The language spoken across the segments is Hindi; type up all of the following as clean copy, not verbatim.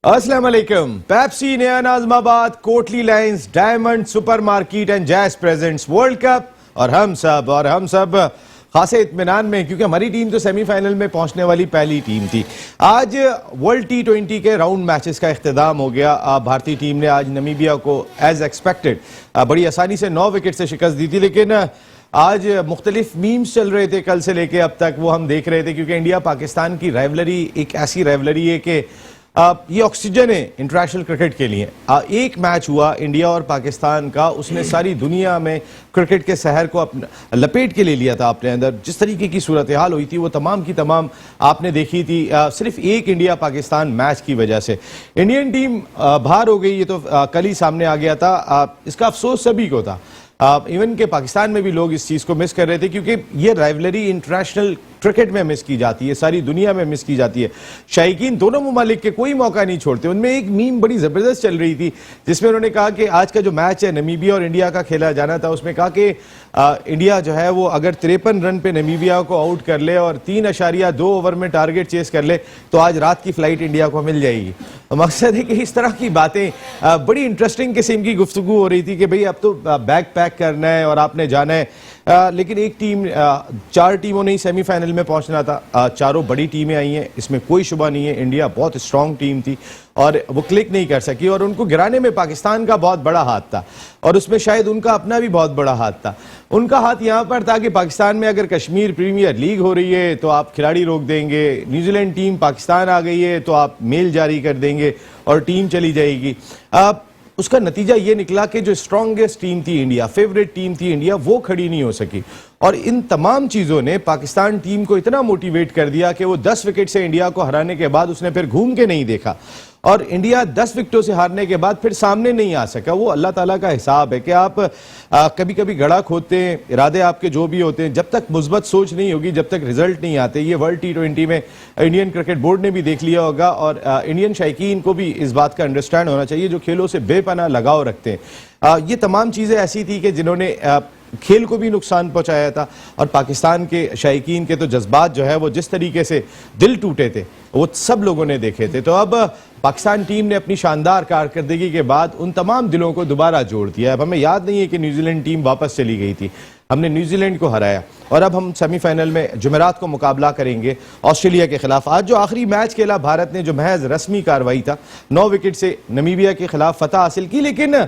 अस्सलाम वालेकुम। पेप्सी, नया Nazimabad, Kotli lines, diamond supermarket and Jazz presents world cup और हम सब खासे इत्मीनान में, क्योंकि हमारी टीम तो सेमीफाइनल में पहुंचने वाली पहली टीम थी। आज वर्ल्ड T20 के राउंड मैचेस का इख्तिताम हो गया। भारतीय टीम ने आज नमीबिया को एज एक्सपेक्टेड बड़ी आसानी से 9 विकेट से शिकस्त दी थी, लेकिन आज मुख्तलिफ मीम्स चल रहे थे कल से लेके अब तक, वो हम देख रहे थे, क्योंकि इंडिया पाकिस्तान की राइवलरी एक ऐसी राइवलरी है कि ये ऑक्सीजन है इंटरनेशनल क्रिकेट के लिए। एक मैच हुआ इंडिया और पाकिस्तान का, उसने सारी दुनिया में क्रिकेट के शहर को अपने लपेट के ले लिया था अपने अंदर। जिस तरीके की सूरत हाल हुई थी वो तमाम की तमाम आपने देखी थी, सिर्फ एक इंडिया पाकिस्तान मैच की वजह से। इंडियन टीम बाहर हो गई, ये तो कल ही सामने आ गया था। इसका अफसोस सभी को था, इवन के पाकिस्तान में भी लोग इस चीज़ को मिस कर रहे थे, क्योंकि ये राइवलरी इंटरनेशनल क्रिकेट में मिस की जाती है, सारी दुनिया में मिस की जाती है। शायकीन दोनों ममालिक के कोई मौका नहीं छोड़ते। उनमें एक मीम बड़ी ज़बरदस्त चल रही थी जिसमें उन्होंने कहा कि आज का जो मैच है नमीबिया और इंडिया का खेला जाना था, उसमें कहा कि इंडिया जो है वो अगर 53 रन पे नमीबिया को आउट कर ले और 3.2 ओवर में टारगेट चेस कर ले तो आज रात की फ्लाइट इंडिया को मिल जाएगी। मकसद है कि इस तरह की बातें बड़ी इंटरेस्टिंग किस्म की गुफ्तगू हो रही थी कि भाई अब तो बैग पैक करना है और आपने जाना है। लेकिन एक टीम, 4 टीमों ने ही सेमीफाइनल में पहुंचना था। चारों बड़ी टीमें आई हैं, इसमें कोई शुबा नहीं है। इंडिया बहुत स्ट्रांग टीम थी और वो क्लिक नहीं कर सकी, और उनको गिराने में पाकिस्तान का बहुत बड़ा हाथ था, और उसमें शायद उनका अपना भी बहुत बड़ा हाथ था। उनका हाथ यहाँ पर था कि पाकिस्तान में अगर कश्मीर प्रीमियर लीग हो रही है तो आप खिलाड़ी रोक देंगे, न्यूजीलैंड टीम पाकिस्तान आ गई है तो आप मेल जारी कर देंगे और टीम चली जाएगी। उसका नतीजा ये निकला कि जो स्ट्रॉन्गेस्ट टीम थी इंडिया, फेवरेट टीम थी इंडिया, वो खड़ी नहीं हो सकी। और इन तमाम चीज़ों ने पाकिस्तान टीम को इतना मोटिवेट कर दिया कि वो 10 विकेट से इंडिया को हराने के बाद उसने फिर घूम के नहीं देखा, और इंडिया 10 विकेटों से हारने के बाद फिर सामने नहीं आ सका। वो अल्लाह ताला का हिसाब है कि आप कभी कभी गड़ा खोदते हैं, इरादे आपके जो भी होते हैं, जब तक मुस्बत सोच नहीं होगी, जब तक रिजल्ट नहीं आते। ये वर्ल्ड T20 में इंडियन क्रिकेट बोर्ड ने भी देख लिया होगा, और इंडियन शायकीन को भी इस बात का अंडरस्टैंड होना चाहिए जो खेलों से बेपनाह लगाव रखते हैं। ये तमाम चीज़ें ऐसी थी कि जिन्होंने खेल को भी नुकसान पहुंचाया था, और पाकिस्तान के शायकीन के तो जज्बात जो है वो जिस तरीके से दिल टूटे थे वो सब लोगों ने देखे थे। तो अब पाकिस्तान टीम ने अपनी शानदार कारकर्दगी के बाद उन तमाम दिलों को दोबारा जोड़ दिया। अब हमें याद नहीं है कि न्यूजीलैंड टीम वापस चली गई थी, हमने न्यूजीलैंड को हराया, और अब हम सेमीफाइनल में जुमेरात को मुकाबला करेंगे ऑस्ट्रेलिया के खिलाफ। आज जो आखिरी मैच खेला भारत ने, जो महज रस्मी कार्रवाई था, 9 विकेट से नमीबिया के खिलाफ फतह हासिल की। लेकिन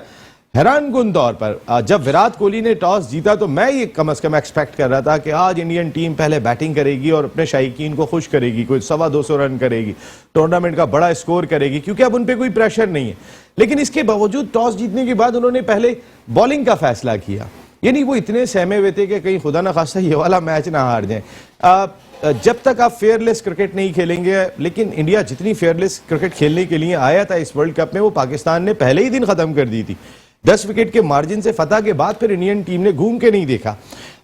हैरानकुन तौर पर जब विराट कोहली ने टॉस जीता तो मैं ये कम से कम एक्सपेक्ट कर रहा था कि आज इंडियन टीम पहले बैटिंग करेगी और अपने शायकीन को खुश करेगी, कोई 225 रन करेगी, टूर्नामेंट का बड़ा स्कोर करेगी, क्योंकि अब उन पर कोई प्रेशर नहीं है। लेकिन इसके बावजूद टॉस जीतने के बाद उन्होंने पहले बॉलिंग का फैसला किया। यानी वो इतने सहमे हुए थे कि कहीं खुदा ना खास्ता ये वाला मैच ना हार जाए। जब तक आप फेयरलेस क्रिकेट नहीं खेलेंगे, लेकिन इंडिया जितनी फेयरलेस क्रिकेट खेलने के लिए आया था इस वर्ल्ड कप में, वो पाकिस्तान ने पहले ही दिन खत्म कर दी थी। 10 विकेट के मार्जिन से फतह के बाद फिर इंडियन टीम ने घूम के नहीं देखा।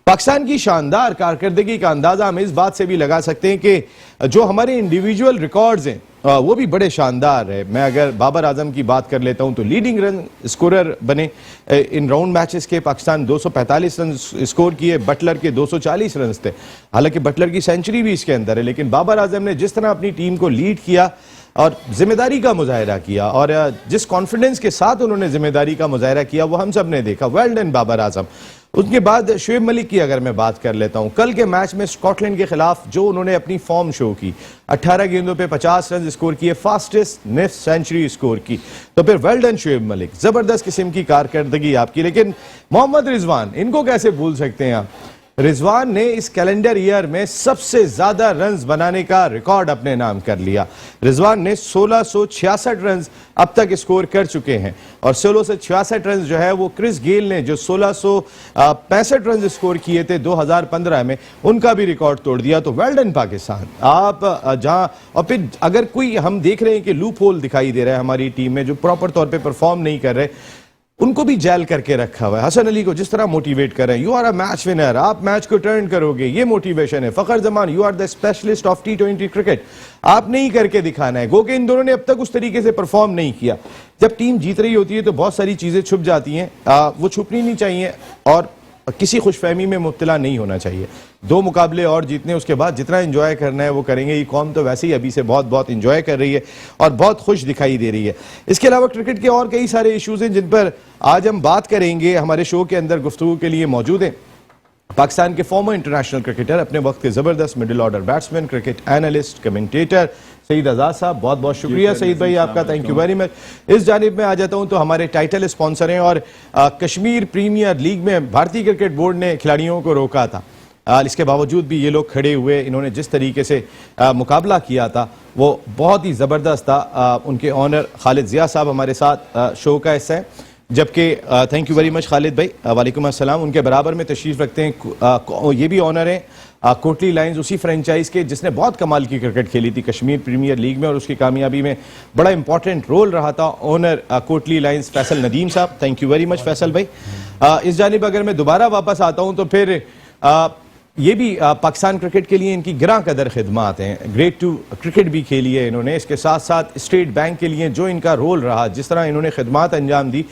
पाकिस्तान की शानदार कारकर्दगी का अंदाजा हम इस बात से भी लगा सकते हैं कि जो हमारे इंडिविजुअल रिकॉर्ड्स हैं वो भी बड़े शानदार है। मैं अगर बाबर आजम की बात कर लेता हूं तो लीडिंग रन स्कोरर बने इन राउंड मैचेस के। पाकिस्तान 245 रन स्कोर किए, बटलर के 240 रन थे। हालांकि बटलर की सेंचुरी भी इसके अंदर है, लेकिन बाबर आजम ने जिस तरह अपनी टीम को लीड किया और जिम्मेदारी का मुजाहिरा किया, और जिस कॉन्फिडेंस के साथ उन्होंने जिम्मेदारी का मुजाहिरा किया वो हम सब ने देखा। Well done Babar Azam. उसके बाद शुएब मलिक की अगर मैं बात कर लेता हूं, कल के मैच में स्कॉटलैंड के खिलाफ जो उन्होंने अपनी फॉर्म शो की, 18 गेंदों पे 50 रन स्कोर किए, फास्टेस्ट नेक्स्ट सेंचुरी स्कोर की, तो फिर वेल डन शुएब मलिक। जबरदस्त किस्म की कारकर्दगी आपकी। लेकिन मोहम्मद रिजवान, इनको कैसे भूल सकते हैं आप? रिजवान ने इस कैलेंडर ईयर में सबसे ज्यादा रन्स बनाने का रिकॉर्ड अपने नाम कर लिया। रिजवान ने 1666 रन्स अब तक स्कोर कर चुके हैं, और 1666 रन्स जो है वो क्रिस गेल ने जो 1665 रन्स स्कोर किए थे 2015 में, उनका भी रिकॉर्ड तोड़ दिया। तो वेल डन पाकिस्तान। आप जहां, और फिर अगर कोई हम देख रहे हैं कि लूप होल दिखाई दे रहा है हमारी टीम में, जो प्रॉपर तौर पर परफॉर्म नहीं कर रहे, उनको भी जेल करके रखा हुआ है। हसन अली को जिस तरह मोटिवेट कर रहे हैं, you are a match winner, आप मैच को टर्न करोगे, ये मोटिवेशन है। Fakhar Zaman, you are the specialist of T20 cricket, आपने ही करके दिखाना है। गो कि इन दोनों ने अब तक उस तरीके से परफॉर्म नहीं किया। जब टीम जीत रही होती है तो बहुत सारी चीजें छुप जाती हैं, वो छुपनी नहीं चाहिए और किसी खुशफहमी में मुब्तला नहीं होना चाहिए। 2 मुकाबले और जीतने, उसके बाद जितना एंजॉय करना है वो करेंगे। ये कौम तो वैसे ही अभी से बहुत बहुत एंजॉय कर रही है और बहुत खुश दिखाई दे रही है। इसके अलावा क्रिकेट के और कई सारे इश्यूज हैं जिन पर आज हम बात करेंगे। हमारे शो के अंदर गुफ्तगू के लिए मौजूद हैं पाकिस्तान के फॉर्मर इंटरनेशनल क्रिकेटर, अपने वक्त के जबरदस्त middle order batsman, cricket analyst, commentator Saeed Azad साहब। बहुत बहुत शुक्रिया सईद भाई आपका, थैंक यू वेरी मच। इस जानिब में आ जाता हूं तो हमारे टाइटल स्पॉन्सर हैं और कश्मीर प्रीमियर लीग में भारतीय क्रिकेट बोर्ड ने खिलाड़ियों को रोका था, इसके बावजूद भी ये लोग खड़े हुए। इन्होंने जिस तरीके से मुकाबला किया था वो बहुत ही ज़बरदस्त था। उनके ऑनर खालिद जिया साहब हमारे साथ शो का हिस्सा है, जबकि thank you very much Khalid भाई, वालेकुम अस्सलाम। उनके बराबर में तशरीफ़ रखते हैं ये भी ऑनर हैं कोटली लाइंस, उसी फ्रेंचाइज के जिसने बहुत कमाल की क्रिकेट खेली थी कश्मीर प्रीमियर लीग में और उसकी कामयाबी में बड़ा इंपॉर्टेंट रोल रहा था ऑनर कोटली लाइंस फैसल नदीम साहब। Thank you very much Faisal भाई। इस जानिब अगर मैं दोबारा वापस आता हूं तो फिर ये भी पाकिस्तान क्रिकेट के लिए इनकी गिरां कदर खिदमात हैं। ग्रेड 2 क्रिकेट भी खेली है इन्होंने, इसके साथ साथ स्टेट बैंक के लिए जो इनका रोल रहा, जिस तरह इन्होंने खिदमात अंजाम दी।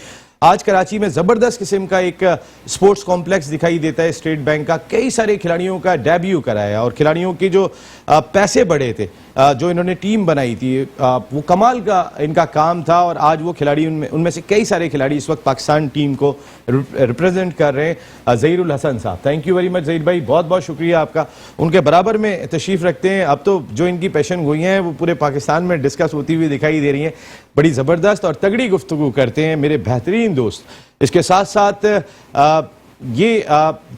आज कराची में ज़बरदस्त किस्म का एक स्पोर्ट्स कॉम्प्लेक्स दिखाई देता है स्टेट बैंक का, कई सारे खिलाड़ियों का डेब्यू कराया और खिलाड़ियों के जो पैसे बढ़े थे, जो इन्होंने टीम बनाई थी, वो कमाल का इनका काम था। और आज वो खिलाड़ी उनमें से कई सारे खिलाड़ी इस वक्त पाकिस्तान टीम को रिप्रेजेंट कर रहे हैं। ज़हीरुल हसन साहब, thank you very much Zaheer भाई, बहुत बहुत शुक्रिया आपका। उनके बराबर में तशरीफ़ रखते हैं। अब तो जो इनकी पेशन गोइयाँ हैं वो पूरे पाकिस्तान में डिस्कस होती हुई दिखाई दे रही हैं। बड़ी ज़बरदस्त और तगड़ी गुफ्तगू करते हैं मेरे बेहतरीन दोस्त। इसके साथ साथ ये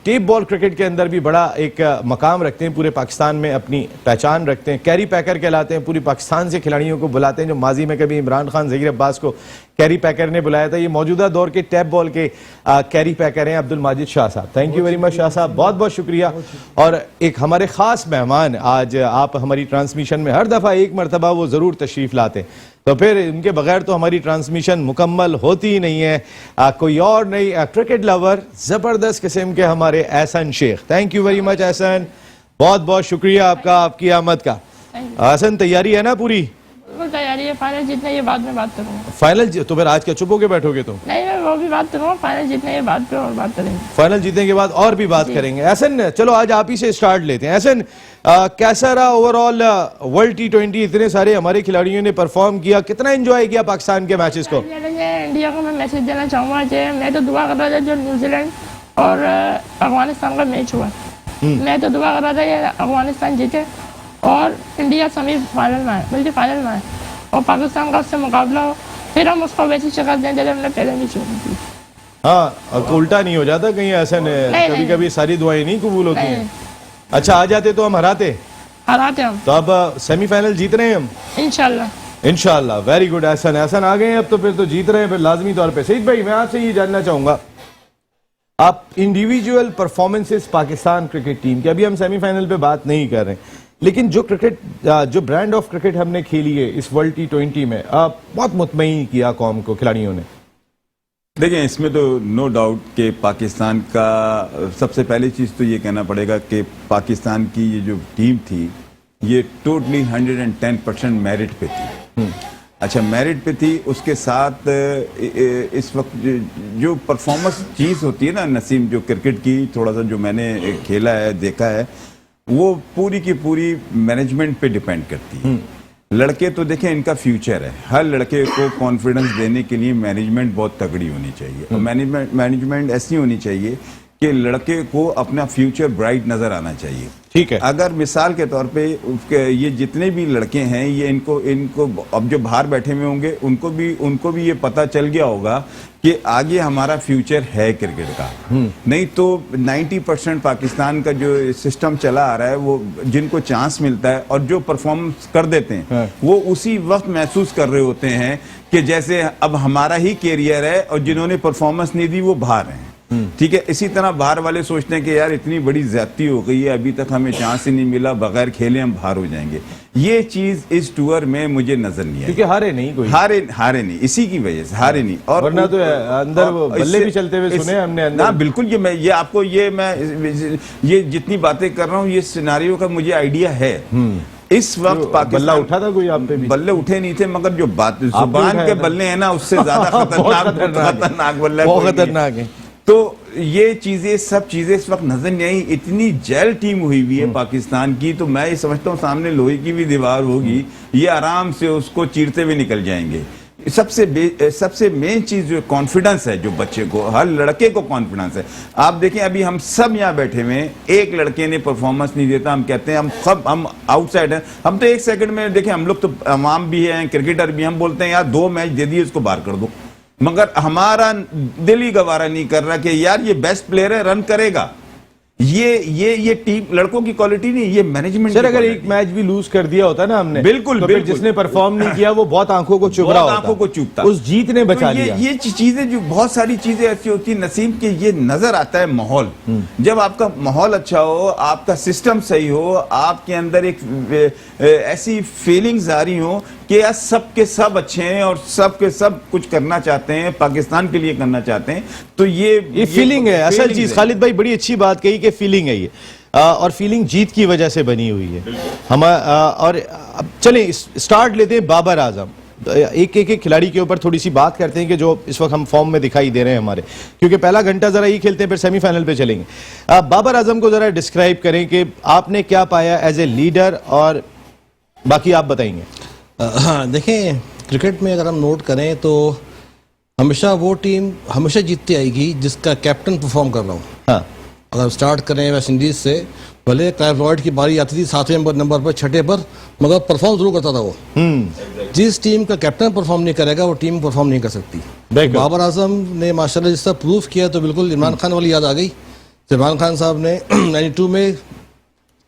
टेप बॉल क्रिकेट के अंदर भी बड़ा एक मकाम रखते हैं, पूरे पाकिस्तान में अपनी पहचान रखते हैं। कैरी पैकर कहलाते हैं, पूरी पाकिस्तान से खिलाड़ियों को बुलाते हैं। जो माजी में कभी इमरान खान, ज़हीर अब्बास को कैरी पैकर ने बुलाया था, ये मौजूदा दौर के टैप बॉल के कैरी पैकर हैं अब्दुल माजिद शाह साहब। Thank you very much Shah साहब, बहुत बहुत शुक्रिया। और एक हमारे ख़ास मेहमान, आज आप हमारी ट्रांसमिशन में हर दफ़ा एक मरतबा वो ज़रूर तशरीफ़ लाते हैं, तो फिर इनके बगैर तो हमारी ट्रांसमिशन मुकम्मल होती ही नहीं है। कोई और नहीं, क्रिकेट लवर, ज़बरदस्त किस्म के हमारे Ehsan Shaikh. Thank you very much Ehsan, बहुत बहुत शुक्रिया आपका, आपकी आमद का। एहसन, तैयारी है ना पूरी? बिल्कुल तैयारी है, फाइनल जीतने के बाद में बात करूंगा। फाइनल तो फिर आज क्या चुप होके बैठोगे तुम? नहीं, मैं वो भी बात करूंगा, फाइनल जीतने के बाद पे और बात करेंगे। फाइनल जीतने के बाद और भी बात करेंगे। एहसन, चलो आज आप ही से स्टार्ट लेते हैं। एहसन, कैसा रहा ओवरऑल वर्ल्ड T20? इतने सारे हमारे खिलाड़ियों ने परफॉर्म किया, कितना एंजॉय किया पाकिस्तान के मैचेस को? इंडिया को मैं मैसेज देना चाहूँगा कि मैं तो दुआ कर रहा था जो न्यूजीलैंड और अफगानिस्तान का मैच हुआ, मैं तो दुआ कर रहा था कि अफगानिस्तान जीते और इंडिया सेमीफाइनल में आए, बल्कि फाइनल में आए और पाकिस्तान का उससे मुकाबला हो, फिर हम उसको वैसी शिकस्त दें जैसे हमने पहले भी छोड़ी थी। हाँ, उल्टा नहीं हो जाता कहीं? ऐसा कभी कभी सारी दुआएं नहीं कबूल होती हैं। अच्छा, आ जाते तो हम हराते हम, तो अब सेमीफाइनल जीत रहे हैं हम इंशाल्लाह। इंशाल्लाह, वेरी गुड। एहसन आ गए हैं अब तो, फिर तो जीत रहे हैं फिर लाजमी तौर पे। सईद भाई, मैं आपसे ये जानना चाहूंगा, आप individual performances Pakistan cricket team की, अभी हम सेमीफाइनल पे बात नहीं कर रहे हैं, लेकिन जो क्रिकेट, जो ब्रांड ऑफ क्रिकेट हमने खेली है इस वर्ल्ड T20 में, बहुत मुतमईन किया कौम को खिलाड़ियों ने। देखिए, इसमें तो नो डाउट कि पाकिस्तान का सबसे पहली चीज़ तो ये कहना पड़ेगा कि पाकिस्तान की ये जो टीम थी ये टोटली 110% मेरिट पे थी। अच्छा, मेरिट पे थी, उसके साथ इस वक्त जो परफॉर्मेंस चीज़ होती है ना नसीम, जो क्रिकेट की थोड़ा सा जो मैंने खेला है, देखा है, वो पूरी की पूरी मैनेजमेंट पे डिपेंड करती है। लड़के तो देखें, इनका फ्यूचर है, हर लड़के को कॉन्फिडेंस देने के लिए मैनेजमेंट बहुत तगड़ी होनी चाहिए और मैनेजमेंट ऐसी होनी चाहिए कि लड़के को अपना फ्यूचर ब्राइट नजर आना चाहिए। ठीक है, अगर मिसाल के तौर पे ये जितने भी लड़के हैं, ये इनको अब जो बाहर बैठे हुए होंगे उनको भी ये पता चल गया होगा कि आगे हमारा फ्यूचर है क्रिकेट का। नहीं तो 90% पाकिस्तान का जो सिस्टम चला आ रहा है, वो जिनको चांस मिलता है और जो परफॉर्मेंस कर देते हैं, वो उसी वक्त महसूस कर रहे होते हैं कि जैसे अब हमारा ही कैरियर है और जिन्होंने परफॉर्मेंस नहीं दी वो बाहर हैं। ठीक है, इसी तरह बाहर वाले सोचते हैं कि यार इतनी बड़ी ज्यादती हो गई है, अभी तक हमें चांस ही नहीं मिला, बगैर खेले हम बाहर हो जाएंगे। ये चीज इस टूर में मुझे नजर नहीं आई, क्योंकि हारे नहीं कोई, हारे नहीं, इसी की वजह से हारे नहीं। और वरना तो अंदर वो बल्ले भी चलते हुए सुने हमने अंदर। ना बिल्कुल, ये जितनी बातें कर रहा हूँ, ये सिनारियो का मुझे आइडिया है। इस वक्त पाकिस्तान बल्ला उठा था कोई आप पे भी? बल्ले उठे नहीं थे, मगर जो बात जुबान के बल्ले हैं ना, उससे ज्यादा खतरनाक बल्ला, बहुत खतरनाक है। तो ये चीजें सब चीजें इस वक्त नजर नहीं आई। इतनी जेल टीम हुई है पाकिस्तान की, तो मैं ये समझता हूँ सामने लोहे की भी दीवार होगी, ये आराम से उसको चीरते हुए निकल जाएंगे। सबसे मेन चीज जो कॉन्फिडेंस है, जो बच्चे को, हर लड़के को कॉन्फिडेंस है। आप देखें अभी हम सब यहाँ बैठे हुए हैं, एक लड़के ने परफॉर्मेंस नहीं देता, हम कहते हैं हम आउटसाइड हैं। हम तो एक सेकंड में देखें, हम लोग तो अवाम भी हैं, क्रिकेटर भी, हम बोलते हैं यार 2 मैच दे दिए, उसको बाहर कर दो, मगर हमारा दिल ही गवारा नहीं कर रहा कि यार ये बेस्ट प्लेयर है, रन करेगा। ये टीम लड़कों की क्वालिटी नहीं, ये मैनेजमेंट। सर अगर एक मैच भी लूज कर दिया होता ना हमने, बिल्कुल, तो फिर बिल्कुल। जिसने परफॉर्म नहीं किया वो बहुत आंखों को चुभ रहा होता, आंखों को चुभता, उस जीत ने बचा लिया। ये चीजें जो बहुत सारी चीजें ऐसी होती है नसीम के, ये नजर आता है माहौल। जब आपका माहौल अच्छा हो, आपका सिस्टम सही हो, आपके अंदर एक ऐसी फीलिंग्स आ रही हो कि यार सब के सब अच्छे हैं और सब के सब कुछ करना चाहते हैं, पाकिस्तान के लिए करना चाहते हैं, तो ये फीलिंग है असल चीज। खालिद भाई बड़ी अच्छी बात कही कि फीलिंग है ये, और फीलिंग जीत की वजह से बनी हुई है हम। और अब चलें स्टार्ट लेते हैं बाबर आजम। एक खिलाड़ी के ऊपर थोड़ी सी बात करते हैं कि जो इस वक्त हम फॉर्म में दिखाई दे रहे हैं हमारे, क्योंकि पहला घंटा जरा ये खेलते हैं, फिर सेमीफाइनल पे चलेंगे। बाबर आजम को जरा डिस्क्राइब करें कि आपने क्या पाया एज ए लीडर, और बाकी आप बताएंगे। हाँ देखें, क्रिकेट में अगर हम नोट करें तो हमेशा वो टीम हमेशा जीतती आएगी जिसका कैप्टन परफॉर्म कर रहा हो। हाँ, अगर स्टार्ट करें वेस्ट इंडीज से, भले क्लाइव लॉयड की बारी आती थी 7वें नंबर पर, 6ठे पर, मगर परफॉर्म जरूर करता था वो। जिस टीम का कैप्टन परफॉर्म नहीं करेगा वो टीम परफॉर्म नहीं कर सकती। बाबर आजम ने माशाल्लाह जिस तरह प्रूव किया, तो बिल्कुल इमरान खान वाली याद आ गई। इमरान खान साहब ने 92 में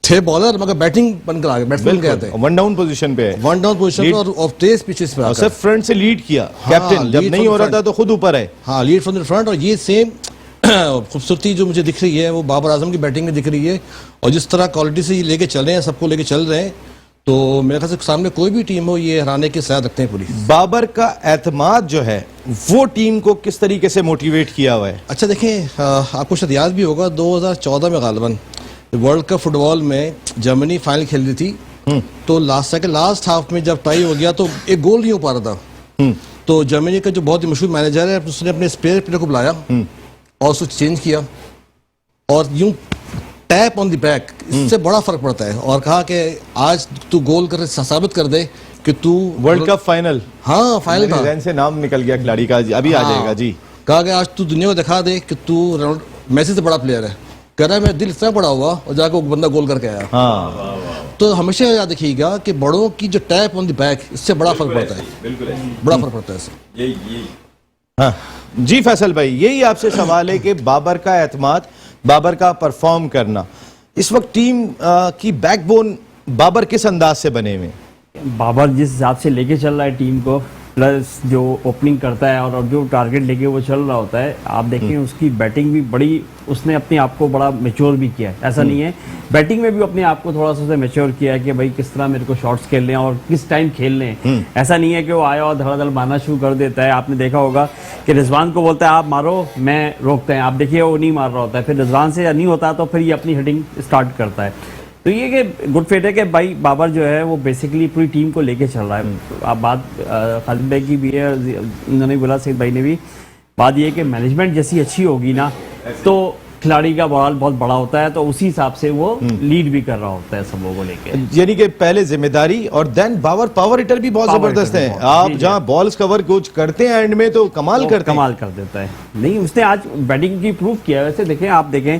थे बॉलर, मगर बैटिंग बनकर आ गए, बैट्समैन गए थे, वन डाउन पोजीशन पे है, वन डाउन पोजीशन पे, और ऑफ तेज पिचेस पे सिर्फ फ्रंट से लीड किया। कैप्टन जब नहीं हो रहा था तो खुद ऊपर है। हाँ, लीड फ्रॉम द फ्रंट। और ये सेम खूबसूरती जो मुझे दिख रही है वो बाबर आजम की बैटिंग में दिख रही है, और जिस तरह क्वालिटी से ये लेके चल रहे हैं, सबको लेके चल रहे हैं, तो मेरे ख्याल से सामने कोई भी टीम हो ये हराने की शायद रखते हैं पूरी। बाबर का एतमाद जो है वो टीम को किस तरीके से मोटिवेट किया हुआ है? अच्छा देखें, आपको शायद याद भी होगा 2014 में गालिबन वर्ल्ड कप फुटबॉल में जर्मनी फाइनल खेल रही थी, तो लास्ट हाफ में जब टाई हो गया तो एक गोल नहीं हो पा रहा था, तो जर्मनी का जो बहुत ही मशहूर मैनेजर है उसने अपने स्पेयर प्लेयर को बुलाया और उसको चेंज किया, और यूं टैप ऑन द बैक, इससे बड़ा फर्क पड़ता है, और कहा कि आज तू गोल कर साबित कर दे कि तू वर्ल्ड कप फाइनल। हाँ फाइनल था, जहन से नाम निकल गया खिलाड़ी का, अभी आ जाएगा जी। कहा कि आज तू दुनिया को दिखा दे कि तू मेसी से बड़ा प्लेयर है। कह रहा है मेरा दिल इतना बड़ा हुआ और जाकर वो बंदा गोल करके आया। हाँ, तो हमेशा याद रखिएगा कि बड़ों की जो टैप ऑन द बैक, इससे बड़ा फर्क पड़ता है, बड़ा फर्क पड़ता है इससे। हाँ जी फैसल भाई, यही आपसे सवाल है कि बाबर का एतमाद, बाबर का परफॉर्म करना, इस वक्त टीम की बैकबोन बाबर किस अंदाज से बने हुए? बाबर जिस हिसाब से लेके चल रहा है टीम को, प्लस जो ओपनिंग करता है और जो टारगेट लेके वो चल रहा होता है, आप देखें उसकी बैटिंग भी बड़ी, उसने अपने आप को बड़ा मैच्योर भी किया है। ऐसा नहीं है, बैटिंग में भी अपने आप को थोड़ा सा मैच्योर किया है कि भाई किस तरह मेरे को शॉट्स खेलने हैं और किस टाइम खेलने हैं। ऐसा नहीं है कि वो आया और धड़ाधड़ मारना शुरू कर देता है। आपने देखा होगा कि रिजवान को बोलता है आप मारो, मैं रोकते हैं, आप देखिए वो नहीं मार रहा होता है, फिर रिजवान से नहीं होता तो फिर ये अपनी हिटिंग स्टार्ट करता है। तो ये कि गुड फेट है कि भाई बाबर जो है वो बेसिकली पूरी टीम को लेके चल रहा है। आप बात खालिद भाई की भी है, उन्होंने बोला, सईद भाई ने भी, बात ये है कि मैनेजमेंट जैसी अच्छी होगी ना तो खिलाड़ी का बॉल बहुत बड़ा होता है, तो उसी हिसाब से वो लीड भी कर रहा होता है सबों को लेके। यानी कि पहले जिम्मेदारी, और देन पावर हिटर भी बहुत जबरदस्त है। आप जहां बॉल्स कवर कुछ करते हैं एंड में तो कमाल कर देता है। नहीं, उसने आज बैटिंग की प्रूव किया। वैसे देखें, आप देखें,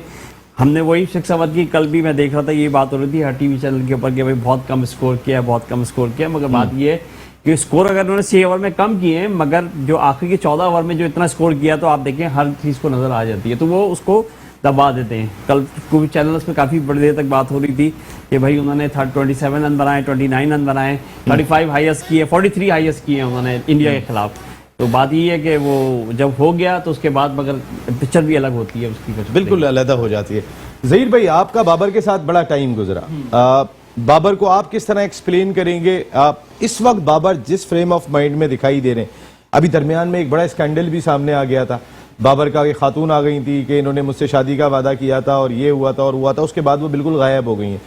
हमने वही शेख सवाद की कल भी मैं देख रहा था, ये बात हो रही थी हर टीवी चैनल के ऊपर कि भाई बहुत कम स्कोर किया, बहुत कम स्कोर किया, मगर बात ये है कि स्कोर अगर उन्होंने 6 ओवर में कम किए हैं, मगर जो आखिरी के 14 ओवर में जो इतना स्कोर किया, तो आप देखें हर चीज़ को नजर आ जाती है, तो वो उसको दबा देते हैं। कल कोई चैनल्स में काफ़ी बड़ी देर तक बात हो रही थी कि भाई उन्होंने 27 रन बनाए, 29 रन बनाए, 35 हाईएस्ट किए, 43 हाईएस्ट किए उन्होंने इंडिया के खिलाफ। तो बात ये है कि वो जब हो गया तो उसके बाद मगर पिक्चर भी अलग होती है उसकी, बिल्कुल अलग हो जाती है। ज़हीर भाई, आपका बाबर के साथ बड़ा टाइम गुजरा, बाबर को आप किस तरह एक्सप्लेन करेंगे? आप इस वक्त बाबर जिस फ्रेम ऑफ माइंड में दिखाई दे रहे हैं, अभी दरमियान में एक बड़ा स्कैंडल भी सामने आ गया था, बाबर का एक खातून आ गई थी कि इन्होंने मुझसे शादी का वादा किया था और ये हुआ था और हुआ था, उसके बाद वो बिल्कुल गायब हो गई हैं।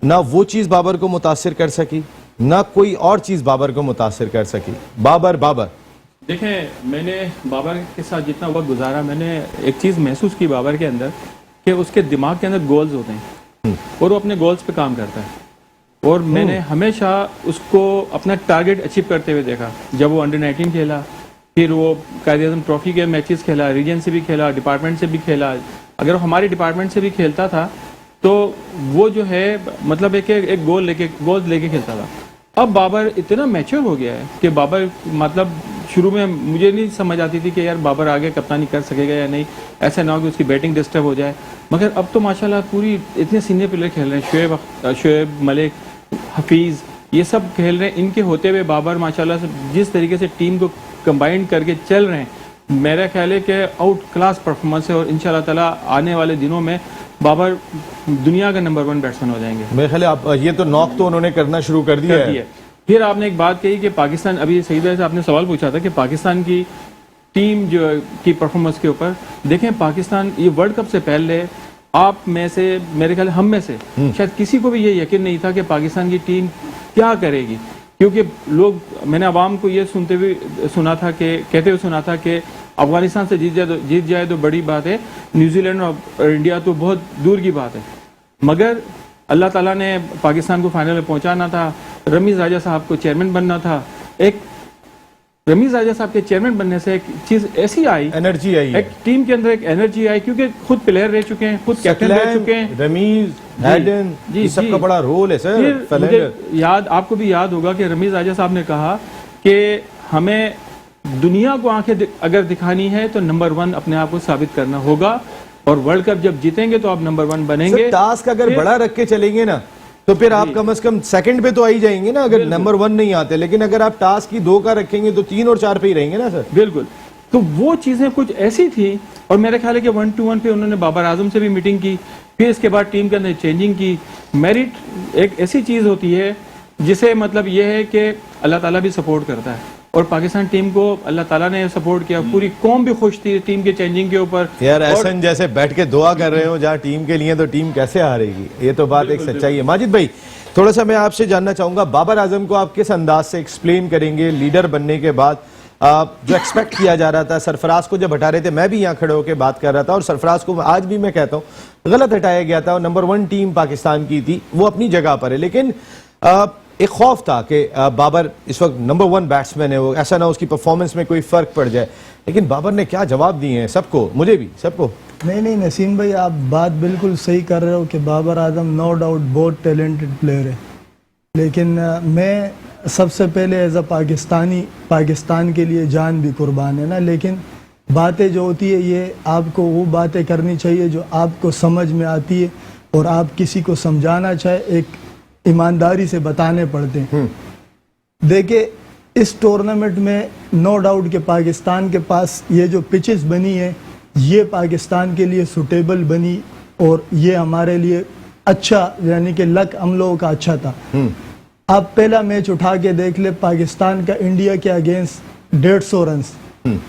ना वो चीज़ बाबर को मुतासिर कर सकी, ना कोई और चीज़ बाबर को मुतासिर कर सकी। बाबर देखें, मैंने बाबर के साथ जितना वक्त गुजारा, मैंने एक चीज़ महसूस की बाबर के अंदर कि उसके दिमाग के अंदर गोल्स होते हैं और वो अपने गोल्स पे काम करता है। और मैंने हमेशा उसको अपना टारगेट अचीव करते हुए देखा। जब वो अंडर 19 खेला, फिर वो कायद-ए-आज़म ट्रॉफी के मैचेस खेला, रीजन से भी खेला, डिपार्टमेंट से भी खेला। अगर वो हमारे डिपार्टमेंट से भी खेलता था तो वो जो है मतलब एक गोल लेके खेलता था। अब बाबर इतना मैच्योर हो गया है कि बाबर मतलब शुरू में मुझे नहीं समझ आती थी कि यार बाबर आगे कप्तानी कर सकेगा या नहीं, ऐसा ना हो कि उसकी बैटिंग डिस्टर्ब हो जाए। मगर अब तो माशाल्लाह पूरी इतने सीनियर प्लेयर खेल रहे हैं, शोएब मलिक, हफीज़, ये सब खेल रहे हैं। इनके होते हुए बाबर माशाल्लाह से जिस तरीके से टीम को कंबाइन करके चल रहे हैं, मेरा ख्याल है कि आउट क्लास परफॉर्मेंस है और इंशाल्लाह ताला आने वाले दिनों में बाबर दुनिया का नंबर 1 बैट्समैन हो जाएंगे। मेरे ख्याल है आप ये तो नॉक तो उन्होंने करना शुरू कर दिया है। फिर आपने एक बात कही कि पाकिस्तान, अभी सईद भाई से आपने सवाल पूछा था कि पाकिस्तान की टीम जो की परफॉर्मेंस के ऊपर देखें, पाकिस्तान ये वर्ल्ड कप से पहले आप में से, मेरे ख्याल हम में से शायद किसी को भी ये यकीन नहीं था कि पाकिस्तान की टीम क्या करेगी, क्योंकि लोग, मैंने अवाम को ये कहते हुए सुना था कि अफगानिस्तान से जीत जाए तो बड़ी बात है, न्यूजीलैंड और इंडिया तो बहुत दूर की बात है। मगर अल्लाह ताला ने पाकिस्तान को फाइनल में पहुंचाना था, रमीज राजा साहब को चेयरमैन बनना था। एक रमीज राजा साहब के चेयरमैन बनने से एक चीज ऐसी आई, एनर्जी आई, एक टीम के अंदर एक एनर्जी आई, क्योंकि खुद प्लेयर रह चुके हैं, खुद कैप्टन रह चुके हैं, रमीज, हैडन, ये सबका बड़ा रोल है सर। फिर मुझे आपको भी याद होगा कि रमीज राजा साहब ने कहा कि हमें दुनिया को आंखें अगर दिखानी है तो नंबर 1 अपने आप को साबित करना होगा, और वर्ल्ड कप जब जीतेंगे तो आप नंबर 1 बनेंगे। टास्क अगर बड़ा रख के चलेंगे ना तो फिर आप कम से कम सेकंड पे तो आ ही जाएंगे ना, अगर नंबर 1 नहीं आते। लेकिन अगर आप टास्क ही 2 का रखेंगे तो 3 और 4 पे ही रहेंगे ना सर। बिल्कुल, तो वो चीजें कुछ ऐसी थी, और मेरे ख्याल है कि 1-2-1 पे उन्होंने बाबर आजम से भी मीटिंग की, फिर इसके बाद टीम के अंदर चेंजिंग की। मेरिट एक ऐसी चीज होती है जिसे मतलब ये है कि अल्लाह ताला भी सपोर्ट करता है, और पाकिस्तान टीम को अल्लाह ताला ने सपोर्ट किया, पूरी कौम भी खुश थी टीम के चेंजिंग के ऊपर। यार एहसन जैसे बैठ के दुआ कर रहे हो जहाँ टीम के लिए, तो टीम कैसे हारेगी? ये तो बात एक सच्चाई है। माजिद भाई, थोड़ा सा मैं आपसे जानना चाहूंगा, बाबर आजम को आप किस अंदाज से एक्सप्लेन करेंगे लीडर बनने के बाद? जो एक्सपेक्ट किया जा रहा था, सरफराज को जब हटा रहे थे, मैं भी यहाँ खड़े होकर बात कर रहा था, और सरफराज को आज भी मैं कहता हूँ गलत हटाया गया था, और नंबर 1 टीम पाकिस्तान की थी, वो अपनी जगह पर है। लेकिन एक खौफ था कि बाबर इस वक्त नंबर 1 बैट्समैन है, वो ऐसा ना उसकी परफॉर्मेंस में कोई फर्क पड़ जाए। लेकिन बाबर ने क्या जवाब दिए हैं सबको, मुझे भी, सबको। नहीं नसीम भाई, आप बात बिल्कुल सही कर रहे हो कि बाबर आजम नो डाउट बहुत टैलेंटेड प्लेयर है, लेकिन मैं सबसे पहले एज अ पाकिस्तान के लिए जान भी कुर्बान है ना। लेकिन बातें जो होती है, ये आपको वो बातें करनी चाहिए जो आपको समझ में आती है, और आप किसी को समझाना चाहे एक ईमानदारी से बताने पड़ते हैं। देखिए, इस टूर्नामेंट में नो डाउट कि पाकिस्तान के पास ये जो पिचेस बनी है, ये पाकिस्तान के लिए सूटेबल बनी, और ये हमारे लिए अच्छा, यानी कि लक हम लोगों का अच्छा था। आप पहला मैच उठा के देख ले, पाकिस्तान का इंडिया के अगेंस्ट 150 रन,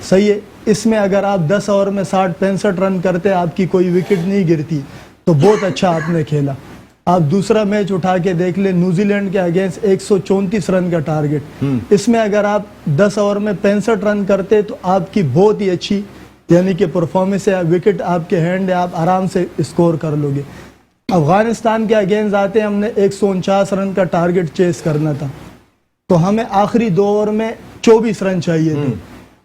सही है। इसमें अगर आप 10 ओवर में 60-65 रन करते, आपकी कोई विकेट नहीं गिरती, तो बहुत अच्छा आपने खेला। आप दूसरा मैच उठा के देख ले, न्यूजीलैंड के अगेंस्ट 134 रन का टारगेट, इसमें अगर आप 10 ओवर में 65 रन करते तो आपकी बहुत ही अच्छी, यानी कि परफॉर्मेंस है, विकेट आपके हैंड है, आप आराम से स्कोर कर लोगे। अफगानिस्तान के अगेंस्ट आते हमने 149 रन का टारगेट चेस करना था, तो हमें आखिरी 2 ओवर में 24 रन चाहिए थे,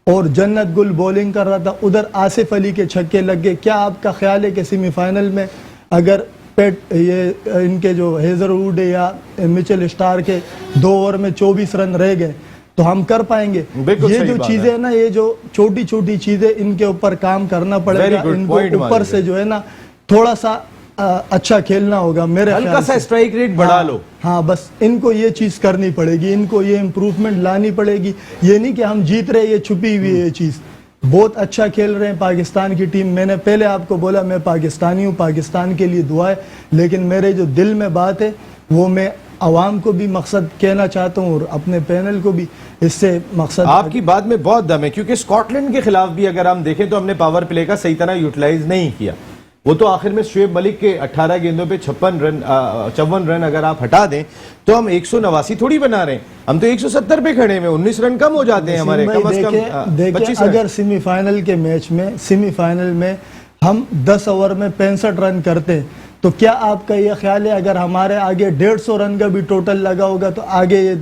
और जन्नत गुल बॉलिंग कर रहा था, उधर आसिफ अली के छक्के लग गए। क्या आपका ख्याल है कि सेमीफाइनल में अगर इनके जो हेजरवुड या मिचेल स्टार के 2 ओवर में 24 रन रह गए तो हम कर पाएंगे? ये जो चीजें है ना, ये जो छोटी छोटी चीजें, इनके ऊपर काम करना पड़ेगा, इनको ऊपर से जो है ना थोड़ा सा अच्छा खेलना होगा, मेरे हल्का सा स्ट्राइक रेट बढ़ा लो। हाँ, बस इनको ये चीज करनी पड़ेगी, इनको ये इम्प्रूवमेंट लानी पड़ेगी। ये नहीं कि हम जीत रहे, ये छुपी हुई है ये चीज। बहुत अच्छा खेल रहे हैं पाकिस्तान की टीम। मैंने पहले आपको बोला मैं पाकिस्तानी हूँ, पाकिस्तान के लिए दुआ है, लेकिन मेरे जो दिल में बात है वो मैं आवाम को भी मकसद कहना चाहता हूँ और अपने पैनल को भी इससे मकसद। आपकी बात में बहुत दम है, क्योंकि स्कॉटलैंड के खिलाफ भी अगर हम देखें तो हमने पावर प्ले का सही तरह यूटिलाइज नहीं किया। वो तो आखिर में शुएब मलिक के 18 गेंदों पे 54 रन अगर आप हटा दें तो हम 189 थोड़ी बना रहे हैं, हम तो 170 पे खड़े हैं, 19 रन कम हो जाते हैं हमारे, कम से कम 25 रन। अगर सेमीफाइनल के मैच में सेमीफाइनल में हम 10 ओवर में 65 रन करते तो क्या आपका ये ख्याल है अगर हमारे आगे 150 रन का भी टोटल लगा होगा तो आगे ये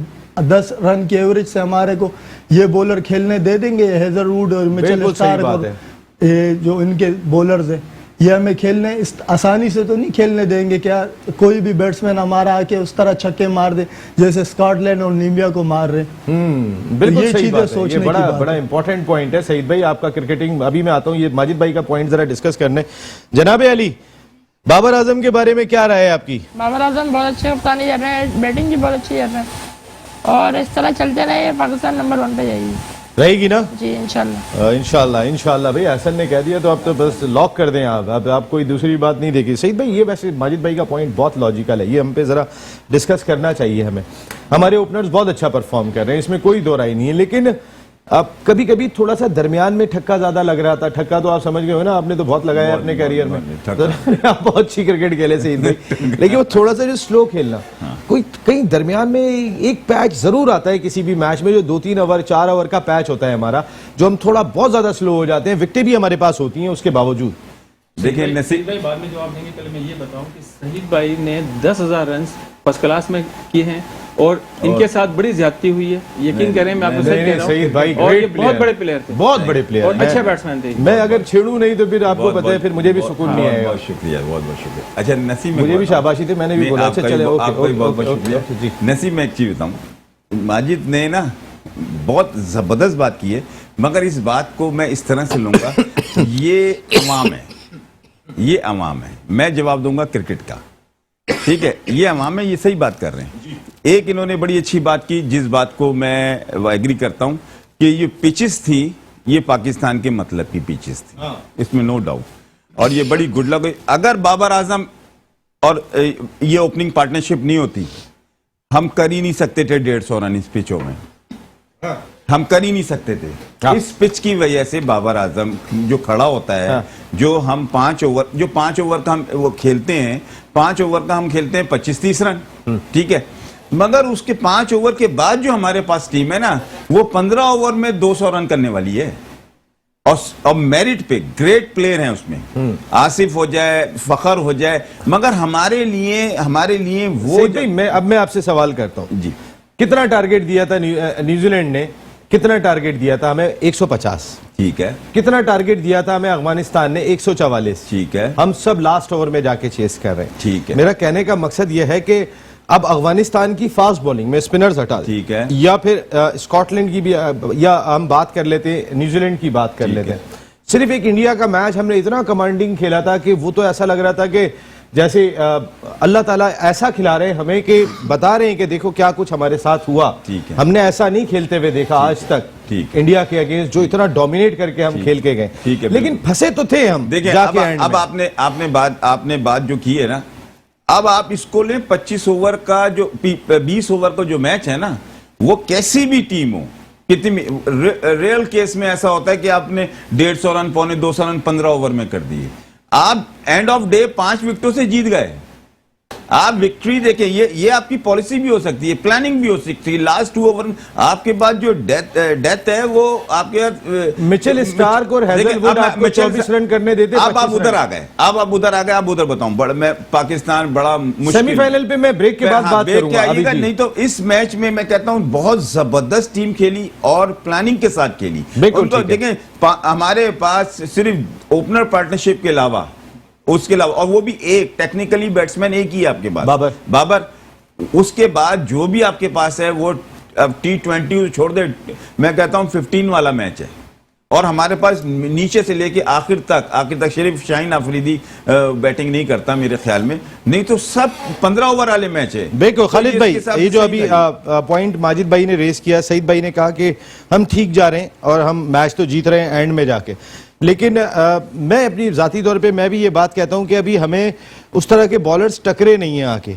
10 रन की एवरेज से हमारे को ये बॉलर खेलने दे देंगे, हेजलवुड और मिचेल स्टार्क और ये जो इनके बॉलर्स हैं, ये हमें खेलने इस आसानी से तो नहीं खेलने देंगे? क्या कोई भी बैट्समैन हमारा आके उस तरह छक्के मार दे जैसे स्कॉटलैंड और नीमिया को मार रहे? बिल्कुल ये सही चीजें बात है, सोचने ये की बात बड़ा इंपॉर्टेंट पॉइंट है सईद भाई आपका क्रिकेटिंग। अभी मैं आता हूँ ये माजिद भाई का पॉइंट जरा डिस्कस करने। जनाब अली, बाबर आजम के बारे में क्या राय है आपकी? बाबर आजम बहुत अच्छे कप्तानी कर रहे हैं, बैटिंग भी बहुत अच्छी कर रहे हैं और इस तरह चलते रहे पाकिस्तान नंबर 1 पे जाएगी। रहेगी ना? जी इंशाल्लाह। इंशाल्लाह भाई, हसन ने कह दिया तो आप तो बस लॉक कर दें। आप कोई दूसरी बात नहीं देखी। सईद भाई ये वैसे माजिद भाई का पॉइंट बहुत लॉजिकल है, ये हम पे जरा डिस्कस करना चाहिए हमें। हमारे ओपनर्स बहुत अच्छा परफॉर्म कर रहे हैं, इसमें कोई दो राय नहीं है, लेकिन अब कभी कभी थोड़ा सा दरमियान में ठक्का ज्यादा लग रहा था। ठक्का तो आप समझ गए हो ना, आपने तो बहुत लगाया अपने करियर में, तो आप बहुत अच्छी क्रिकेट खेले सईद भाई, लेकिन वो थोड़ा सा जो स्लो खेलना, कोई कहीं दरमियान में एक पैच जरूर आता है किसी भी मैच में, जो 2-3 ओवर 4 ओवर का पैच होता है हमारा, जो हम थोड़ा बहुत ज्यादा स्लो हो जाते हैं। विकेटें भी हमारे पास होती हैं उसके बावजूद। देखिए नसीब भाई बाद में जवाब देंगे, पहले मैं ये बताऊं कि शहीद भाई ने 10,000 रन फर्स्ट क्लास में किए हैं और इनके साथ बड़ी ज्यादती हुई है, यकीन करें मैं आपको सही कह रहा सईद भाई हूं। और ये बहुत बड़े प्लेयर थे, बहुत बड़े प्लेयर और अच्छे बैट्समैन थे। मैं अगर छेड़ू नहीं तो फिर आपको पता है फिर मुझे भी सुकून नहीं आएगा। बहुत शुक्रिया, बहुत बहुत शुक्रिया। अच्छा नसीब, मुझे भी शाबाशी थी, मैंने भी बोला। अच्छा चले, बहुत बहुत शुक्रिया। नसीब मैं एक चीज बताऊं, माजिद ने ना बहुत जबरदस्त बात की है, मगर इस बात को मैं इस तरह से लूंगा ये अवाम है, ये अवाम है, मैं जवाब दूंगा क्रिकेट का, ठीक है? ये अवाम है, ये सही बात कर रहे हैं। एक इन्होंने बड़ी अच्छी बात की, जिस बात को मैं एग्री करता हूं कि ये पिचेस थी, ये पाकिस्तान के मतलब की पिचेस थी, इसमें नो डाउट, और ये बड़ी गुड लक। अगर बाबर आजम और ये ओपनिंग पार्टनरशिप नहीं होती, हम कर ही नहीं सकते थे 150 रन इस पिचों में, हम कर ही नहीं सकते थे। इस पिच की वजह से बाबर आजम जो खड़ा होता है, जो हम 5 ओवर का हम वो खेलते हैं, 5 ओवर का हम खेलते हैं 25-30 रन, ठीक है? मगर उसके 5 ओवर के बाद जो हमारे पास टीम है ना, वो 15 ओवर में 200 रन करने वाली है, और मेरिट पे ग्रेट प्लेयर हैं उसमें, आसिफ हो जाए, फखर हो जाए, मगर हमारे लिए वो मैं आपसे सवाल करता हूं जी, कितना टारगेट दिया था न्यूजीलैंड ने? कितना टारगेट दिया था हमें? 150, ठीक है। कितना टारगेट दिया था हमें अफगानिस्तान ने? 144, ठीक है। हम सब लास्ट ओवर में जाके चेस कर रहे हैं, ठीक है। मेरा कहने का मकसद यह है कि अब अफगानिस्तान की फास्ट बॉलिंग में स्पिनर्स हटा, ठीक है, या फिर स्कॉटलैंड की भी, या हम बात कर लेते हैं न्यूजीलैंड की बात कर लेते हैं। सिर्फ एक इंडिया का मैच हमने इतना कमांडिंग खेला था कि वो तो ऐसा लग रहा था कि जैसे अल्लाह ताला ऐसा खिला रहे हैं हमें कि बता रहे हैं कि देखो क्या कुछ हमारे साथ हुआ। हमने ऐसा नहीं खेलते हुए देखा आज तक इंडिया के अगेंस्ट, जो इतना डोमिनेट करके हम खेल के गए, लेकिन फंसे तो थे हम। देखिए अब आपने बात जो की है ना, अब आप इसको लें 25 ओवर का जो 20 ओवर का जो मैच है ना, वो कैसी भी टीम हो, कितनी रियल केस में ऐसा होता है कि आपने 150 रन, 250 रन 15 ओवर में कर दिए, आप एंड ऑफ डे 5 विकेटों से जीत गए। आप विक्ट्री देखें, ये आपकी पॉलिसी भी हो सकती है, प्लानिंग भी हो सकती है। लास्ट 2 ओवर आपके बाद जो डेथ है वो आपके मिचेल स्टार्क और हेजलवुड आपको 24 रन करने देते। अब आप उधर आ गए, अब आप उधर बताऊं, मैं पाकिस्तान बड़ा मुश्किल, सेमीफाइनल पे मैं ब्रेक के बाद बात करूंगा आइएगा, नहीं तो इस मैच में मैं कहता हूं बहुत जबरदस्त टीम खेली और प्लानिंग के साथ खेली। तो देखें हमारे पास सिर्फ ओपनर पार्टनरशिप के अलावा, उसके अलावा, और वो भी एक टेक्निकली बैट्समैन एक ही है आपके पास, बाबर। उसके बाद जो भी आपके पास है वो अब T20 छोड़ दे, मैं कहता हूं 15 वाला मैच है, और हमारे पास नीचे से लेके आखिर तक सिर्फ शाहीन अफरीदी बैटिंग नहीं करता मेरे ख्याल में, नहीं तो सब 15 ओवर वाले मैच है। देखो खालिद भाई, ये जो अभी पॉइंट माजिद भाई ने रेस किया, सईद भाई ने कहा कि हम ठीक जा रहे हैं और हम मैच तो जीत रहे हैं एंड में जाके, लेकिन मैं अपनी जाती तौर पे मैं भी ये बात कहता हूं कि अभी हमें उस तरह के बॉलर्स टकरे नहीं हैं आके।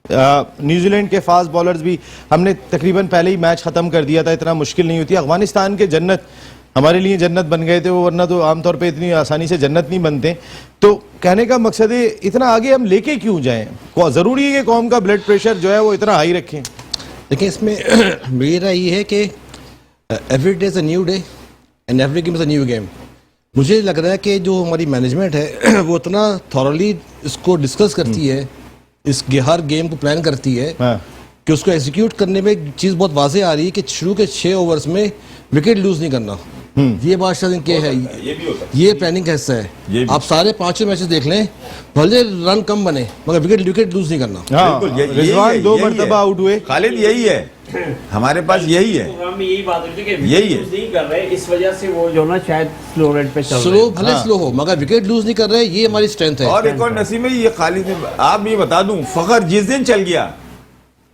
न्यूजीलैंड के फास्ट बॉलर्स भी हमने तकरीबन पहले ही मैच खत्म कर दिया था, इतना मुश्किल नहीं होती। अफगानिस्तान के जन्नत हमारे लिए जन्नत बन गए थे वो, वरना तो आमतौर पे इतनी आसानी से जन्नत नहीं बनते। तो कहने का मकसद है इतना आगे हम लेके क्यों जाएं? जरूरी है कि कौम का ब्लड प्रेशर जो है वो इतना हाई रखें? देखिए इसमें मेरा ये है कि every day is a new day and every game is a new game. मुझे लग रहा है कि जो हमारी मैनेजमेंट है वो इतना थॉरली इसको डिस्कस करती है, इस हर गेम को प्लान करती है कि उसको एग्जीक्यूट करने में एक चीज़ बहुत वाज़े आ रही है कि शुरू के 6 ओवर्स में विकेट लूज नहीं करना। ये बात शायद इनके है, ये प्लानिंग का हिस्सा है। आप सारे 5 मैचेस देख लें, भले रन कम बने मगर विकेट लूज नहीं करना। बिल्कुल, रिजवान 2 मरतबा आउट हुए। खालिद यही है, हमारे पास यही है, में यही बात होती है कि यही है। नहीं कर रहे, इस वजह से वो जो ना शायद स्लो रेट पे चल रहे स्लो भले स्लो हो मगर विकेट लूज नहीं कर रहे, ये हमारी स्ट्रेंथ है। और एक और नसीब है ये खालिद ने, आप ये बता दूं, फखर जिस दिन चल गया,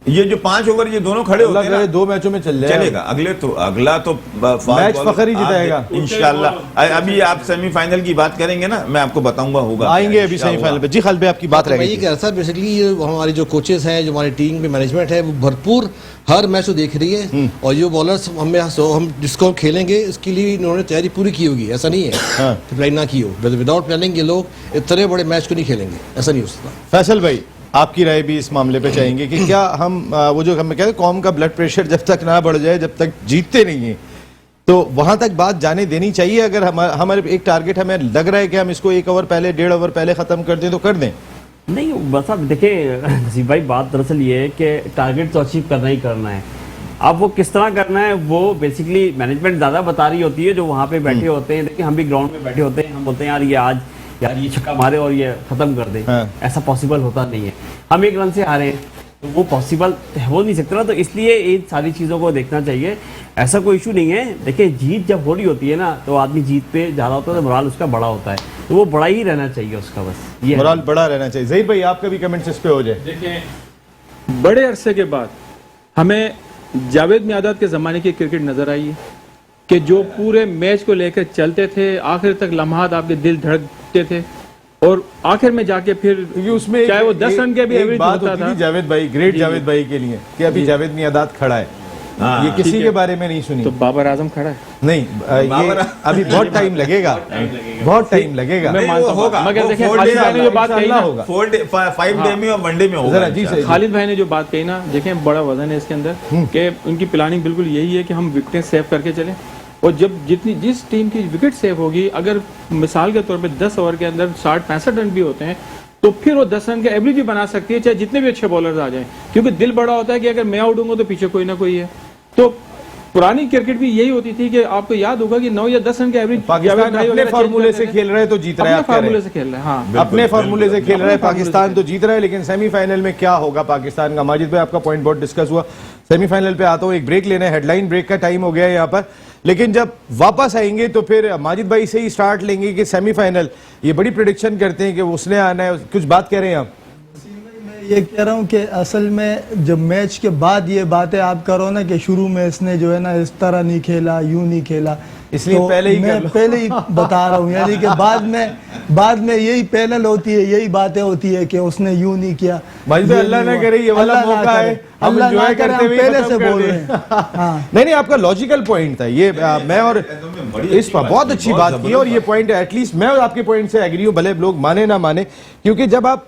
ये जो 5 ओवर ये दोनों खड़े होते हैं ना, 2 मैचों में चलेगा। अगला तो मैच फखर ही जिताएगा इंशाल्लाह। अभी आप सेमीफाइनल की बात करेंगे ना, मैं आपको बताऊंगा होगा, आएंगे अभी सेमीफाइनल पे। जी खालिद भाई आपकी बात मैं रही ये कह रहा था बेसिकली हमारी जो कोचेस हैं, जो हमारी टीम की मैनेजमेंट है, वो भरपूर हर मैच को देख रही है। और ये बॉलर्स हम जिसको हम खेलेंगे इसके लिए इन्होंने तैयारी पूरी की होगी, ऐसा नहीं है कि प्लान ना की हो। विदाउट प्लानिंग ये लोग इतने बड़े मैच को नहीं खेलेंगे, ऐसा नहीं हो सकता। फैसल भाई आपकी राय भी इस मामले पे चाहेंगे कि क्या हम वो जो हम कहते हैं कौम का ब्लड प्रेशर जब तक ना बढ़ जाए, जब तक जीतते नहीं हैं, तो वहां तक बात जाने देनी चाहिए? अगर हमारे एक टारगेट हमें लग रहा है कि हम इसको 1 ओवर पहले 1.5 ओवर पहले खत्म कर दें तो कर दें। नहीं बस अब देखिए नसीब भाई, बात दरअसल ये है कि टारगेट तो अचीव करना ही करना है। अब वो किस तरह करना है वो बेसिकली मैनेजमेंट ज़्यादा बता रही होती है, जो वहाँ पे बैठे होते हैं। देखिए हम भी ग्राउंड में बैठे होते हैं, हम बोलते हैं यार ये छक्का मारे और ये खत्म कर दे, ऐसा पॉसिबल होता नहीं है। हम 1 रन से हारे हैं तो वो पॉसिबल हो नहीं सकता ना, तो इसलिए इन सारी चीज़ों को देखना चाहिए। ऐसा कोई इशू नहीं है। देखिए जीत जब हो रही होती है ना, तो आदमी जीत पे जा रहा होता है तो मोराल उसका बड़ा होता है, तो वो बड़ा ही रहना चाहिए उसका, बस ये मोराल बड़ा रहना चाहिए। ज़हीर भाई आपका भी कमेंट्स इस पे हो जाए। देखिए बड़े अरसे के बाद हमें जावेद मियादाद के ज़माने की क्रिकेट नज़र आई है कि जो पूरे मैच को लेकर चलते थे, आखिर तक लम्हात आपके दिल धड़कते थे, और आखिर में जाके फिर उसमें चाहे वो 10 रन के भी एवरेज बात होता होती था। थी जावेद भाई, ग्रेट जावेद भाई के लिए कि अभी जावेद मियादाद खड़ा है, ये किसी के बारे में नहीं सुनी। तो बाबर आजम खड़ा है। नहीं, ये अभी बहुत टाइम लगेगा, बहुत टाइम लगेगा। मैं मानता हूं, होगा, मगर वो देखिए 4 खालिद भाई ने जो बात कही ना, होगा 5 डे में और 1 डे में होगा। जरा जी सही। खालिद भाई ने जो बात कही ना, देखें बड़ा वजन है इसके अंदर कि उनकी प्लानिंग बिल्कुल यही है कि हम विकेटें सेव करके चलें, और जब जिस टीम की विकेट सेव होगी, अगर मिसाल के तौर पे 10 ओवर के अंदर 60-65 रन भी होते हैं, तो फिर वो 10 रन का एवरेज भी बना सकती है, चाहे जितने भी अच्छे बॉलर्स आ जाएं, क्योंकि दिल बड़ा होता है कि अगर मैं आउट हूँ तो पीछे कोई ना कोई है। तो पुरानी क्रिकेट भी यही होती थी कि आपको याद होगा कि 9 या 10 रन का एवरेज पाकिस्तान अपने फार्मूले से खेल रहे तो जीत रहा है, फार्मूले से खेल रहे हैं। हाँ, अपने फार्मूले से खेल रहा है पाकिस्तान तो जीत रहा है। लेकिन सेमीफाइनल में क्या होगा पाकिस्तान का? माजिद भाई आपका पॉइंट बहुत डिस्कस हुआ। सेमीफाइनल पे आता हूँ, एक ब्रेक लेना है, हेडलाइन ब्रेक का टाइम हो गया है यहाँ पर। लेकिन जब वापस आएंगे तो फिर माजिद भाई से ही स्टार्ट लेंगे कि सेमीफाइनल ये बड़ी प्रेडिक्शन करते हैं कि उसने आना है, कुछ बात कह रहे हैं आप? ये कह रहा हूँ कि असल में जब मैच के बाद ये बातें आप करो ना कि शुरू में इसने जो है ना इस तरह नहीं खेला, यूं नहीं खेला, इसलिए तो पहले ही मैं पहले ही बता रहा हूँ, यानी कि बाद में यही पैनल होती है, यही बातें होती है कि उसने यूं नहीं किया। अल्लाह ना करे, ये वाला मौका है, हम एंजॉय करते हुए पहले से बोल रहे हैं। हाँ। नहीं आपका लॉजिकल पॉइंट था ये, मैं और इस पर बहुत अच्छी बात की, और ये पॉइंट एटलीस्ट मैं आपके पॉइंट से एग्री हूं, भले लोग माने ना माने, क्योंकि जब आप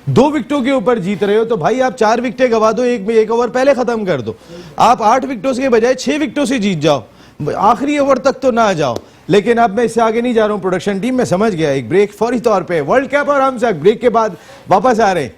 2 विकेटों के ऊपर जीत रहे हो तो भाई आप 4 विकेटें गवा दो, 1 ओवर पहले खत्म कर दो। आप 8 विकेटों के बजाय 6 विकेटों से जीत जाओ, आखिरी ओवर तक तो ना जाओ। लेकिन अब मैं इससे आगे नहीं जा रहा हूं। प्रोडक्शन टीम में समझ गया, एक ब्रेक फौरी तौर पे, वर्ल्ड कप और हम सब ब्रेक के बाद वापस आ रहे हैं।